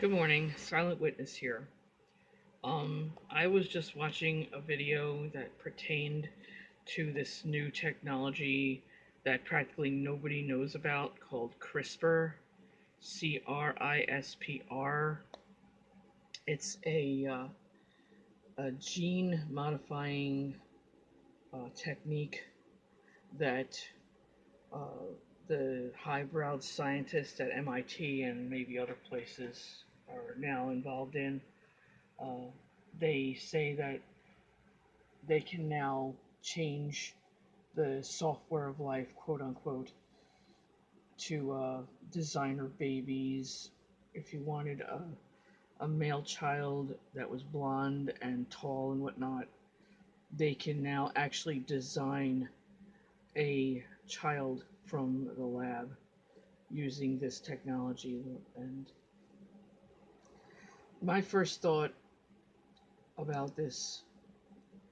Good morning, Silent Witness here. I was just watching a video that pertained to this new technology that practically nobody knows about called CRISPR, CRISPR. It's a gene modifying technique that uh, the highbrow scientists at MIT and maybe other places are now involved in. Uh, they say that they can now change the software of life, quote unquote, to designer babies. If you wanted a male child that was blonde and tall and whatnot, they can now actually design a child from the lab using this technology. And my first thought about this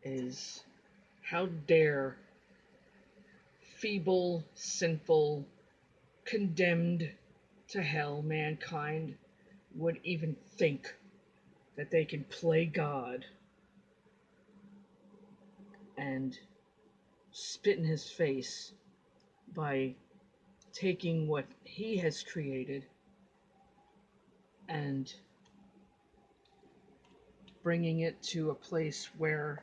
is how dare feeble, sinful, condemned to hell mankind would even think that they can play God and spit in his face by taking what he has created and bringing it to a place where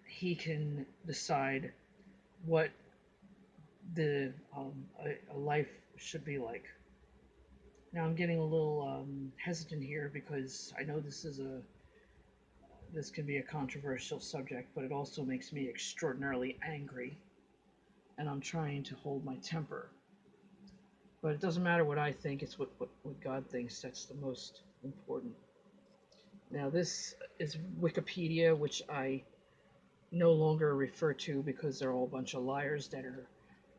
he can decide what a life should be like. Now I'm getting a little hesitant here because I know this can be a controversial subject, but it also makes me extraordinarily angry, and I'm trying to hold my temper. But it doesn't matter what I think; it's what God thinks that's the most important. Now this is Wikipedia, which I no longer refer to because they're all a bunch of liars that are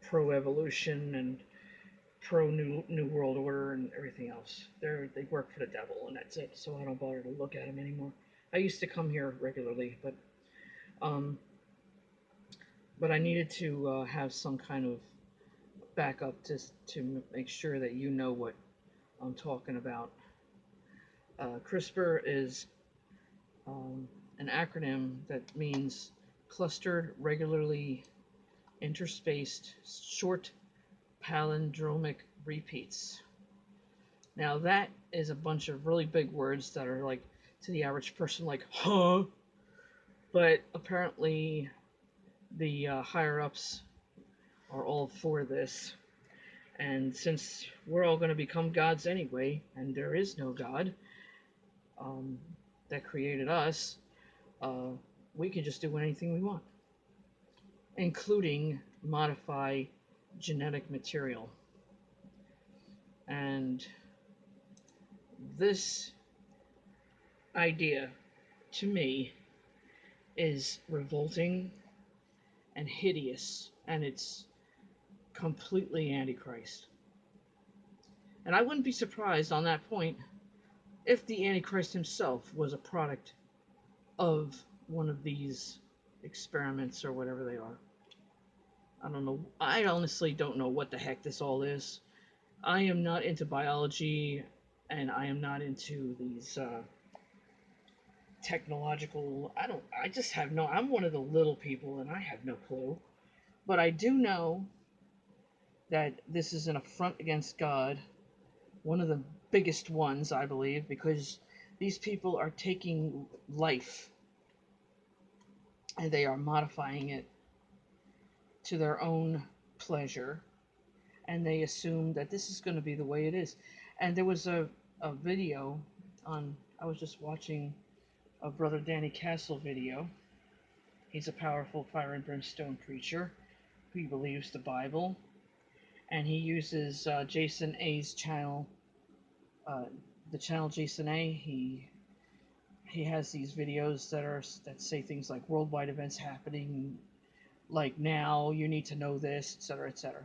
pro-evolution and pro-new world order and everything else. They work for the devil and that's it. So I don't bother to look at them anymore. I used to come here regularly, um, but I needed to have some kind of backup just to make sure that you know what I'm talking about. CRISPR is um, an acronym that means clustered, regularly interspaced, short palindromic repeats. Now that is a bunch of really big words that are like to the average person like, huh? But apparently the higher ups are all for this. And since we're all going to become gods anyway, and there is no God um, that created us, uh, we can just do anything we want, including modify genetic material. And this idea, to me, is revolting and hideous, and it's completely antichrist. And I wouldn't be surprised on that point if the antichrist himself was a product of one of these experiments or whatever they are. I don't know. I honestly don't know what the heck this all is. I am not into biology, and I am not into these technological. I don't. I just have no. I'm one of the little people, and I have no clue. But I do know that this is an affront against God, one of the biggest ones, I believe, because these people are taking life and they are modifying it to their own pleasure, and they assume that this is going to be the way it is. And there was a video on, I was just watching a Brother Danny Castle video. He's a powerful fire and brimstone preacher who believes the Bible, and he uses Jason A's channel, uh, the channel Jason A. He has these videos that say things like worldwide events happening, like now you need to know this, etc., etc.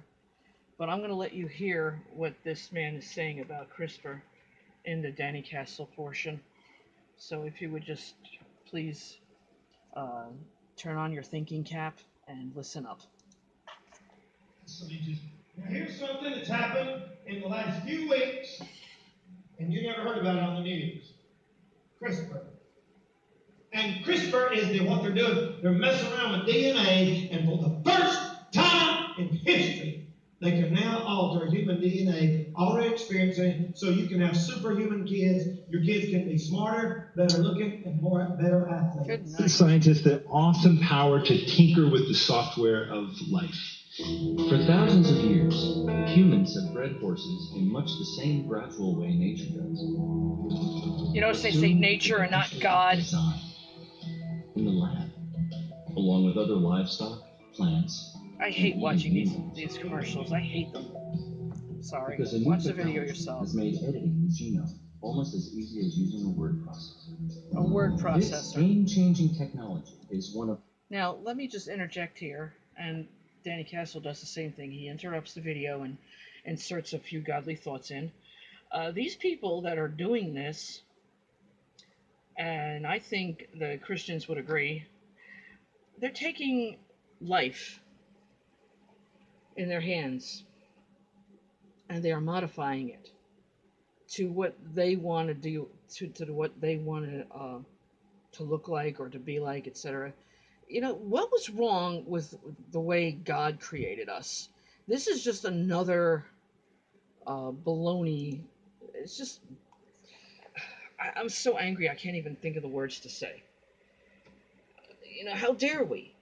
But I'm going to let you hear what this man is saying about CRISPR in the Danny Castle portion. So if you would just please uh, turn on your thinking cap and listen up. So now here's something that's happened in the last few weeks in and you never heard about it on the news. CRISPR. And CRISPR is what they're doing. They're messing around with DNA, and for the first time in history, they can now alter human DNA, already experiencing, so you can have superhuman kids. Your kids can be smarter, better looking, and better athletes. Scientists have awesome power to tinker with the software of life. For thousands of years, humans have bred horses in much the same gradual way nature does. You notice they say nature and not God. In the lab, along with other livestock, plants. I hate watching these commercials. I hate them. Sorry. Because a new Watch the video technology yourself. has made editing the genome almost as easy as using a word processor. A word processor. This game-changing technology is one of... Now, let me just interject here, and Danny Castle does the same thing. He interrupts the video and inserts a few godly thoughts in. These people that are doing this, and I think the Christians would agree, they're taking life in their hands, and they are modifying it to what they want to do, to what they want to look like or to be like, etc. You know, what was wrong with the way God created us? This is just another baloney. It's just, I'm so angry I can't even think of the words to say. You know, how dare we?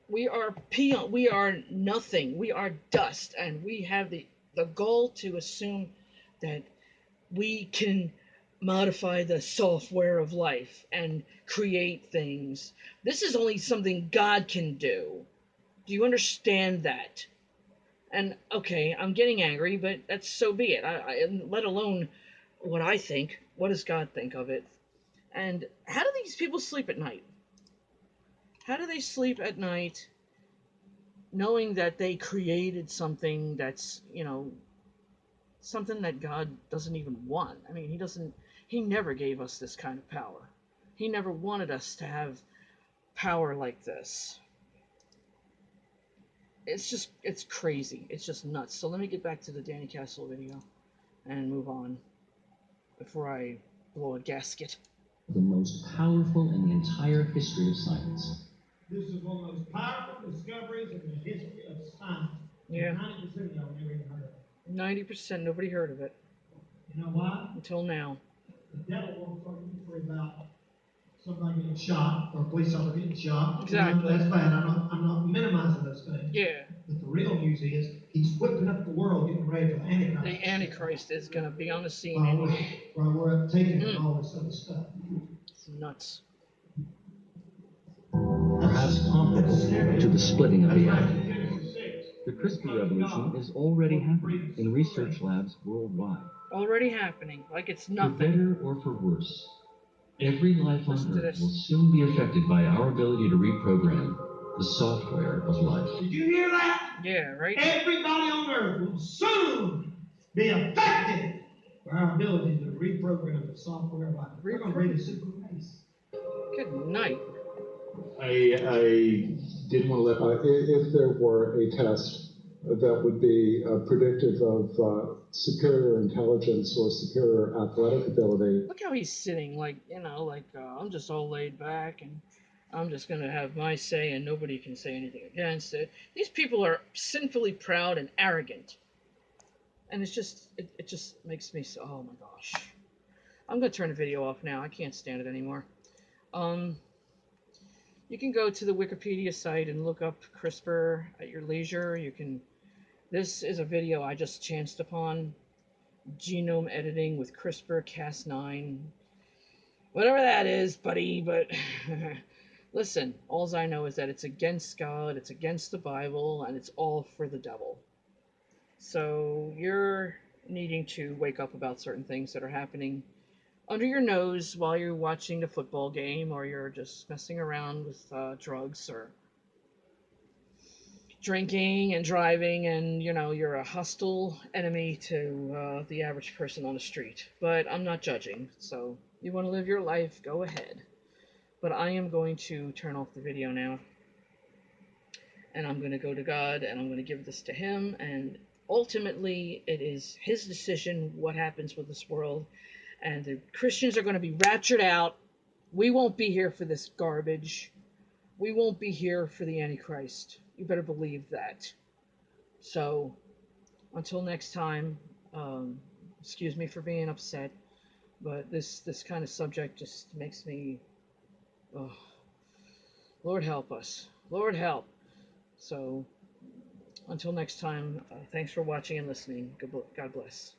We are peon. We are nothing. We are dust, and we have the goal to assume that we can modify the software of life and create things. This is only something God can do. Do you understand that? And okay, I'm getting angry, but that's so be it. Let alone what I think. What does God think of it? And how do these people sleep at night? How do they sleep at night knowing that they created something that's, you know, something that God doesn't even want? I mean, he never gave us this kind of power. He never wanted us to have power like this. It's crazy. It's just nuts. So let me get back to the Danny Castle video and move on before I blow a gasket. The most powerful in the entire history of science. This is one of the most powerful discoveries in the history of science. Yeah. 90% of y'all never even heard of it. 90%, nobody heard of it. You know why? Until now. The devil won't start to worry about somebody getting shot or a police officer getting shot. Exactly. You know, that's bad. I'm not minimizing those things. Yeah. But the real news is he's whipping up the world, getting ready for the Antichrist. The Antichrist is going to be on the scene. While we're taking it and all this other stuff. It's nuts. Perhaps comparable to the splitting of the atom. The CRISPR revolution is already happening in research labs worldwide. Already happening, like it's For nothing. better or for worse, every life on Listen to Earth this. will soon be affected by our ability to reprogram the software of life. Did you hear that? Yeah, right? Everybody on Earth will soon be affected by our ability to reprogram the software of life. We're going to be the super race. Good night. I did want to let, if there were a test that would be predictive of superior intelligence or superior athletic ability. Look how he's sitting, like, you know, like, I'm just all laid back and I'm just going to have my say and nobody can say anything against it. These people are sinfully proud and arrogant. And it's just, it just makes me so, oh my gosh. I'm going to turn the video off now. I can't stand it anymore. You can go to the Wikipedia site and look up CRISPR at your leisure. This is a video I just chanced upon. Genome editing with CRISPR Cas9. Whatever that is, buddy, but listen, all I know is that it's against God, it's against the Bible, and it's all for the devil. So you're needing to wake up about certain things that are happening under your nose while you're watching the football game, or you're just messing around with drugs or drinking and driving, and you know you're a hostile enemy to the average person on the street. But I'm not judging, so you want to live your life, go ahead. But I am going to turn off the video now, and I'm going to go to God, and I'm going to give this to him, and ultimately it is his decision what happens with this world. and the Christians are going to be raptured out. We won't be here for this garbage. We won't be here for the Antichrist. You better believe that. So, until next time, excuse me for being upset, but this kind of subject just makes me, oh, Lord help us. Lord help. So, until next time, thanks for watching and listening. God bless.